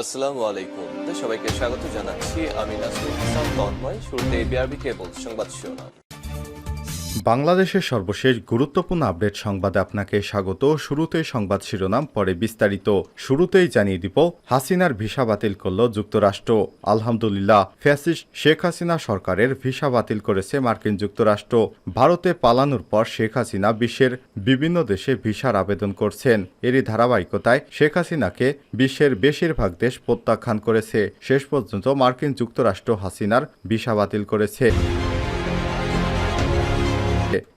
আসসালামু আলাইকুম। সবাইকে স্বাগত জানাচ্ছি। আমি নাসরুল হাসান তন্ময়। শুরুতে বিআরবি কেবল সংবাদ শিরোনাম। বাংলাদেশের সর্বশেষ গুরুত্বপূর্ণ আপডেট সংবাদে আপনাকে স্বাগত। শুরুতেই সংবাদ শিরোনাম, পরে বিস্তারিত। শুরুতেই জানিয়ে দিব, হাসিনার ভিসা বাতিল করল যুক্তরাষ্ট্র। আলহামদুলিল্লাহ, ফ্যাসিস্ট শেখ হাসিনা সরকারের ভিসা বাতিল করেছে মার্কিন যুক্তরাষ্ট্র। ভারতে পালানোর পর শেখ হাসিনা বিশ্বের বিভিন্ন দেশে ভিসার আবেদন করছেন। এরই ধারাবাহিকতায় শেখ হাসিনাকে বিশ্বের বেশিরভাগ দেশ প্রত্যাখ্যান করেছে। শেষ পর্যন্ত মার্কিন যুক্তরাষ্ট্র হাসিনার ভিসা বাতিল করেছে।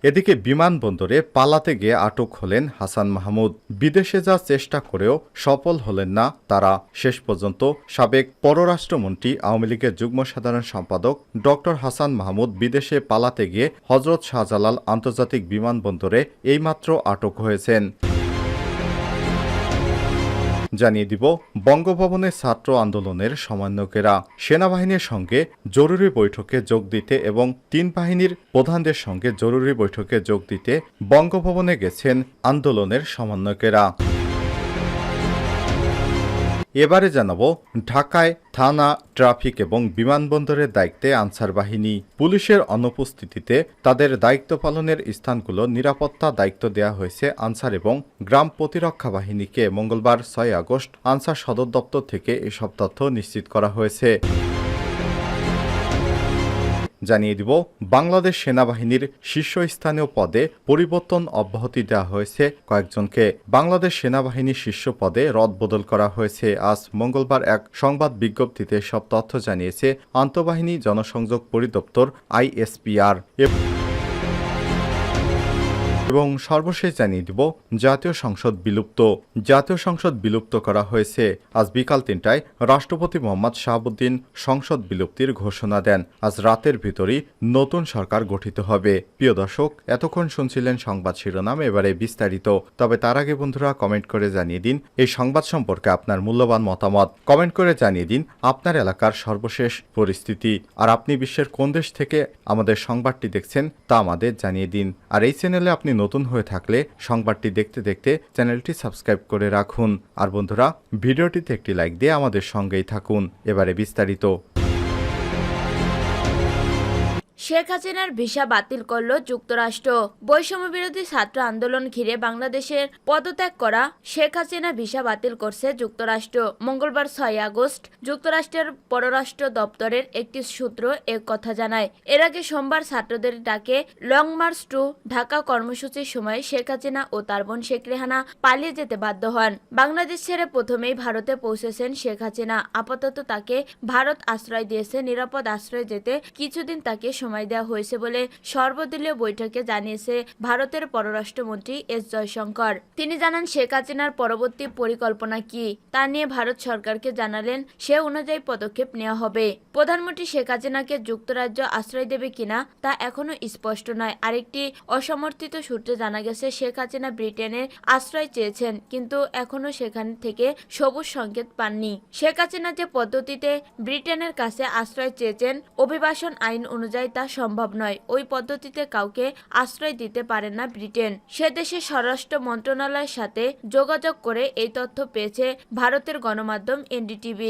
এদিকে বিমানবন্দরে পালাতে গিয়ে আটক হলেন হাসান মাহমুদ। বিদেশে যাওয়ার চেষ্টা করেও সফল হলেন না তারা। শেষ পর্যন্ত সাবেক পররাষ্ট্রমন্ত্রী, আওয়ামী লীগের যুগ্ম সাধারণ সম্পাদক ডক্টর হাসান মাহমুদ বিদেশে পালাতে গিয়ে হযরত শাহজালাল আন্তর্জাতিক বিমানবন্দরে এইমাত্র আটক হয়েছেন। জানিয়ে দিব, বঙ্গভবনে ছাত্র আন্দোলনের সমন্বয়কেরা সেনাবাহিনীর সঙ্গে জরুরি বৈঠকে যোগ দিতে এবং তিন বাহিনীর প্রধানদের সঙ্গে জরুরি বৈঠকে যোগ দিতে বঙ্গভবনে গেছেন আন্দোলনের সমন্বয়কেরা। এবারে জানাবো, ঢাকায় থানা, ট্রাফিক এবং বিমানবন্দরের দায়িত্বে আনসার বাহিনী। পুলিশের অনুপস্থিতিতে তাদের দায়িত্ব পালনের স্থানগুলো নিরাপত্তা দায়িত্ব দেওয়া হয়েছে আনসার এবং গ্রাম প্রতিরক্ষা বাহিনীকে। মঙ্গলবার 6 আগস্ট আনসার সদর দপ্তর থেকে এসব তথ্য নিশ্চিত করা হয়েছে। জানিয়ে দিব, বাংলাদেশ সেনাবাহিনীর শীর্ষস্থানীয় পদে পরিবর্তন অব্যাহতি দেওয়া হয়েছে কয়েকজনকে। বাংলাদেশ সেনাবাহিনীর শীর্ষ পদে রদবদল করা হয়েছে। আজ মঙ্গলবার এক সংবাদ বিজ্ঞপ্তিতে সব তথ্য জানিয়েছে আন্তঃবাহিনী জনসংযোগ পরিদপ্তর ISPR। এবং সর্বশেষ জানিয়ে দিব, জাতীয় সংসদ বিলুপ্ত। জাতীয় সংসদ বিলুপ্ত করা হয়েছে। আজ বিকাল 3টায় রাষ্ট্রপতি মোহাম্মদ শাহাবুদ্দিন সংসদ বিলুপ্তির ঘোষণা দেন। আজ রাতের ভিতরই নতুন সরকার গঠিত হবে। প্রিয় দর্শক, এতক্ষণ শুনছিলেন সংবাদ শিরোনাম, এবারে বিস্তারিত। তবে তার আগে বন্ধুরা, কমেন্ট করে জানিয়ে দিন এই সংবাদ সম্পর্কে আপনার মূল্যবান মতামত। কমেন্ট করে জানিয়ে দিন আপনার এলাকার সর্বশেষ পরিস্থিতি। আর আপনি বিশ্বের কোন দেশ থেকে আমাদের সংবাদটি দেখছেন তা আমাদের জানিয়ে দিন। আর এই চ্যানেলে আপনি নতুন হয়ে থাকলে সংবাদটি দেখতে দেখতে চ্যানেলটি সাবস্ক্রাইব করে রাখুন। আর বন্ধুরা, ভিডিওটিতে একটি লাইক দিয়ে আমাদের সঙ্গেই থাকুন। এবারে বিস্তারিত। শেখ হাসিনার ভিসা বাতিল করল যুক্তরাষ্ট্র। বৈষম্য বিরোধী ছাত্র আন্দোলন ঘিরে বাংলাদেশের পদত্যাগ করা শেখ হাসিনা ভিসা বাতিল করছে যুক্তরাষ্ট্র। মঙ্গলবার 6 আগস্ট যুক্তরাষ্ট্রের পররাষ্ট্র দপ্তরের একটি সূত্র এ কথা জানায়। এর আগে সোমবার ছাত্রদের ডাকে লং মার্চ টু ঢাকা কর্মসূচির সময় শেখ হাসিনা ও তার বোন শেখ রেহানা পালিয়ে যেতে বাধ্য হন। বাংলাদেশ ছেড়ে প্রথমেই ভারতে পৌঁছেছেন শেখ হাসিনা। আপাতত তাকে ভারত আশ্রয় দিয়েছে। নিরাপদ আশ্রয়ে যেতে কিছুদিন তাকে সময় দেওয়া হয়েছে বলে সর্বদলীয় বৈঠকে জানিয়েছে ভারতের পররাষ্ট্রমন্ত্রী এস জয়শঙ্কর। তিনি জানান, শেখ হাসিনার পরবর্তী পরিকল্পনা কি তা নিয়ে ভারত সরকারকে জানালেন সে অনুযায়ী পদক্ষেপ নেওয়া হবে। প্রধানমন্ত্রী শেখ হাসিনাকে যুক্তরাজ্য আশ্রয় দেবে কিনা তা এখনো স্পষ্ট নয়। আরেকটি অসমর্থিত সূত্রে জানা গেছে শেখ হাসিনা ব্রিটেনের আশ্রয় চেয়েছেন, কিন্তু এখনো সেখান থেকে সবুজ সংকেত পাননি। শেখ হাসিনা যে পদ্ধতিতে ব্রিটেনের কাছে আশ্রয় চেয়েছেন, অভিবাসন আইন অনুযায়ী তা সম্ভব নয়। ওই পদ্ধতিতে কাউকে আশ্রয় দিতে পারে না ব্রিটেন। সে দেশের স্বরাষ্ট্র মন্ত্রণালয়ের সাথে যোগাযোগ করে এই তথ্য পেয়েছে ভারতের গণমাধ্যম NDTV।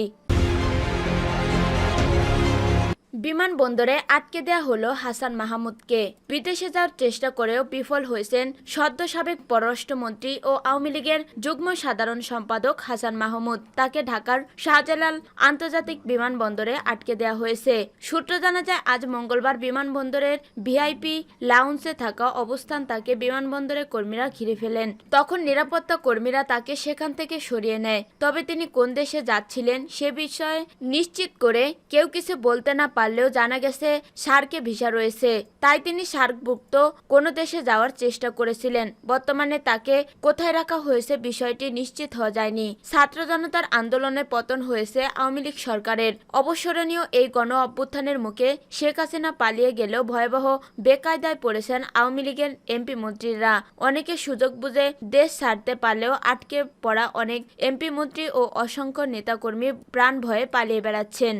বিমানবন্দরে আটকে দেয়া হলো হাসান মাহমুদকে। বিদেশে যাওয়ার চেষ্টা করেও বিফল হয়েছেন সদ্য সাবেক পররাষ্ট্রমন্ত্রী ও আওয়ামী লীগের যুগ্ম সাধারণ সম্পাদক হাসান মাহমুদ। তাকে ঢাকার শাহজালাল আন্তর্জাতিক বিমানবন্দরে আটকে দেয়া হয়েছে। সূত্র জানা যায়, আজ মঙ্গলবার বিমানবন্দরের VIP লাউঞ্জে থাকা অবস্থান তাকে বিমানবন্দরের কর্মীরা ঘিরে ফেলেন। তখন নিরাপত্তা কর্মীরা তাকে সেখান থেকে সরিয়ে নেয়। তবে তিনি কোন দেশে যাচ্ছিলেন সে বিষয়ে নিশ্চিত করে কেউ কিছু বলতে না পারলেও জানা গেছে সার্কে ভিসা রয়েছে, তাই তিনি সার্কভুক্ত কোনো দেশে যাওয়ার চেষ্টা করেছিলেন। বর্তমানে তাকে কোথায় রাখা হয়েছে বিষয়টি নিশ্চিত হওয়া যায়নি। ছাত্র জনতার আন্দোলনে পতন হয়েছে আওয়ামী লীগ সরকারের। অবসরণীয় এই গণ অভ্যুত্থানের মুখে শেখ হাসিনা পালিয়ে গেলেও ভয়াবহ বেকায়দায় পড়েছেন আওয়ামী লীগের MP মন্ত্রীরা। অনেকে সুযোগ বুঝে দেশ ছাড়তে পারলেও আটকে পড়া অনেক MP মন্ত্রী ও অসংখ্য নেতাকর্মী প্রাণ ভয়ে পালিয়ে বেড়াচ্ছেন।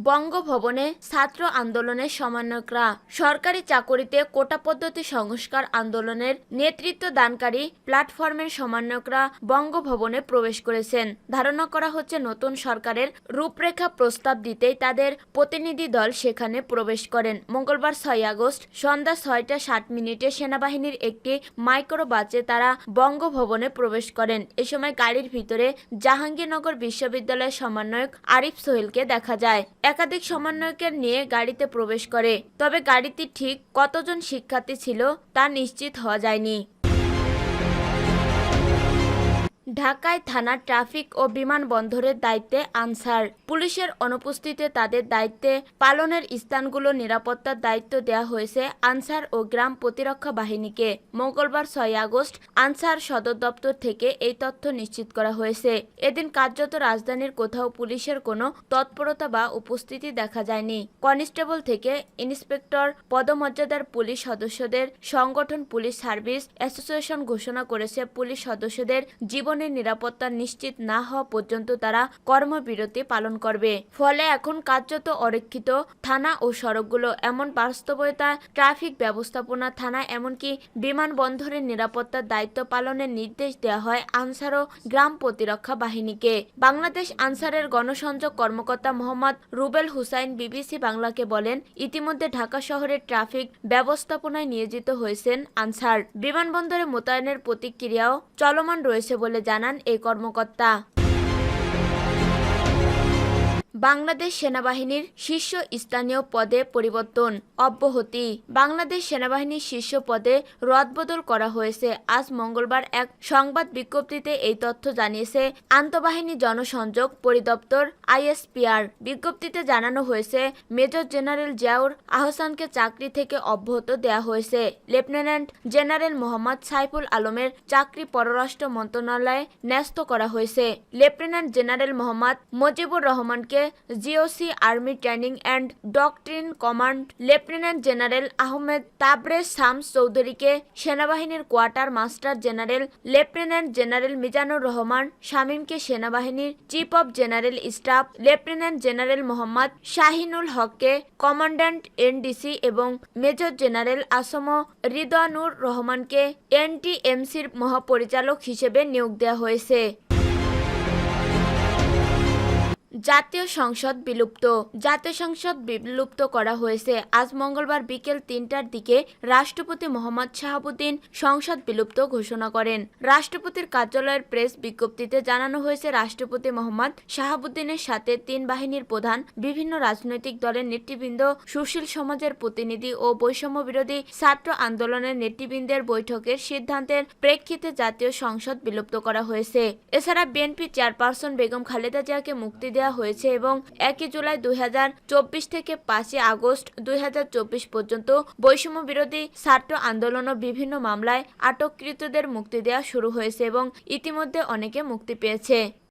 বঙ্গভবনে ছাত্র আন্দোলনের সমন্বয়করা সরকারি চাকরিতে কোটা পদ্ধতি সংস্কার আন্দোলনের নেতৃত্ব দানকারী প্ল্যাটফর্মের সমন্বয়করা বঙ্গভবনে প্রবেশ করেছেন। ধারণা করা হচ্ছে নতুন সরকারের রূপরেখা প্রস্তাব দিতেই তাদের প্রতিনিধি দল সেখানে প্রবেশ করেন। মঙ্গলবার 6 আগস্ট সন্ধ্যা 6টা 60 সেনাবাহিনীর একটি মাইক্রো বাসে তারা বঙ্গভবনে প্রবেশ করেন। এ সময় গাড়ির ভিতরে জাহাঙ্গীরনগর বিশ্ববিদ্যালয়ের সমন্বয়ক আরিফ সোহেলকে দেখা যায়। একাধিক সমন্বয়কের নিয়ে গাড়িতে প্রবেশ করে, তবে গাড়িতে ঠিক কতজন শিক্ষার্থী ছিল তা নিশ্চিত হওয়া যায়নি। ঢাকায় থানা ট্রাফিক ও বিমানবন্দরের দায়িত্বে আনসার। পুলিশের অনুপস্থিতিতে তাদের দায়িত্বে পালনের স্থানগুলো নিরাপত্তার দায়িত্ব দেওয়া হয়েছে আনসার ও গ্রাম প্রতিরক্ষা বাহিনীকে। মঙ্গলবার 6 আগস্ট আনসার সদর দপ্তর থেকে এই তথ্য নিশ্চিত করা হয়েছে। এদিন কার্যত রাজধানীর কোথাও পুলিশের কোনো তৎপরতা বা উপস্থিতি দেখা যায়নি। কনস্টেবল থেকে ইন্সপেক্টর পদমর্যাদার পুলিশ সদস্যদের সংগঠন পুলিশ সার্ভিস অ্যাসোসিয়েশন ঘোষণা করেছে, পুলিশ সদস্যদের জীবনের নিরাপত্তা নিশ্চিত না হওয়া পর্যন্ত তারা কর্মবিরতি পালন করবে। ফলে এখন কার্যত অরক্ষিত থানা ও সড়কগুলো, এমন বাস্তবতা ট্রাফিক ব্যবস্থাপনা থানা এমনকি বিমানবন্দরের নিরাপত্তার দায়িত্ব পালনের নির্দেশ দেওয়া হয় আনসার ও গ্রাম প্রতিরক্ষা বাহিনীকে। বাংলাদেশ আনসারের গণসংযোগ কর্মকর্তা মোহাম্মদ রুবেল হুসাইন বিবিসি বাংলাকে বলেন, ইতিমধ্যে ঢাকা শহরের ট্রাফিক ব্যবস্থাপনায় নিয়োজিত হয়েছেন আনসার। বিমানবন্দরে মোতায়েনের প্রতিক্রিয়াও চলমান রয়েছে বলে জানান এই কর্মকর্তা। বাংলাদেশ সেনাবাহিনীর শীর্ষস্থানীয় পদে পরিবর্তন অব্যাহতি। বাংলাদেশ সেনাবাহিনীর শীর্ষ পদে রদবদল করা হয়েছে। আজ মঙ্গলবার এক সংবাদ বিজ্ঞপ্তিতে এই তথ্য জানিয়েছে আন্তঃবাহিনী জনসংযোগ পরিদপ্তর আইএসপিআর। বিজ্ঞপ্তিতে জানানো হয়েছে, মেজর জেনারেল জিয়াউর আহসানকে চাকরি থেকে অব্যাহত দেওয়া হয়েছে। লেফটেন্যান্ট জেনারেল মোহাম্মদ সাইফুল আলমের চাকরি পররাষ্ট্র মন্ত্রণালয়ে ন্যস্ত করা হয়েছে। লেফটেন্যান্ট জেনারেল মোহাম্মদ মুজিবুর রহমানকে GOC army training and doctrine command, lieutenant general Ahmed Tabrez Shams চৌধুরীকে সেনাবাহিনীর quartermaster general, lieutenant general Mizanur Rahman শামীমকে সেনাবাহিনীর chief of general staff, lieutenant general Mohammad Shahinul হককে কমান্ড্যান্ট এনডিসি এবং মেজর জেনারেল আসম রিদওয়ানুর রহমানকে এনটিএমসির মহাপরিচালক হিসেবে নিয়োগ দেওয়া হয়েছে। জাতীয় সংসদ বিলুপ্ত। জাতীয় সংসদ বিলুপ্ত করা হয়েছে। আজ মঙ্গলবার বিকেল 3টার দিকে রাষ্ট্রপতি মোহাম্মদ শাহাবুদ্দিন সংসদ বিলুপ্ত ঘোষণা করেন। রাষ্ট্রপতির কার্যালয়ের প্রেস বিজ্ঞপ্তিতে জানানো হয়েছে, রাষ্ট্রপতি মোহাম্মদ শাহাবুদ্দিনের সাথে 3 বাহিনীর প্রধান, বিভিন্ন রাজনৈতিক দলের নেতৃবৃন্দ, সুশীল সমাজের প্রতিনিধি ও বৈষম্য বিরোধী ছাত্র আন্দোলনের নেতৃবৃন্দের বৈঠকের সিদ্ধান্তের প্রেক্ষিতে জাতীয় সংসদ বিলুপ্ত করা হয়েছে। এছাড়া বিএনপি চেয়ারপারসন বেগম খালেদা জিয়াকে মুক্তি দেওয়া হয়েছে এবং 1 জুলাই 2024 থেকে 5 আগস্ট 2024 পর্যন্ত বৈষম্য বিরোধী ছাত্র আন্দোলন ও বিভিন্ন মামলায় আটককৃতদের মুক্তি দেওয়া শুরু হয়েছে এবং ইতিমধ্যে অনেকে মুক্তি পেয়েছে।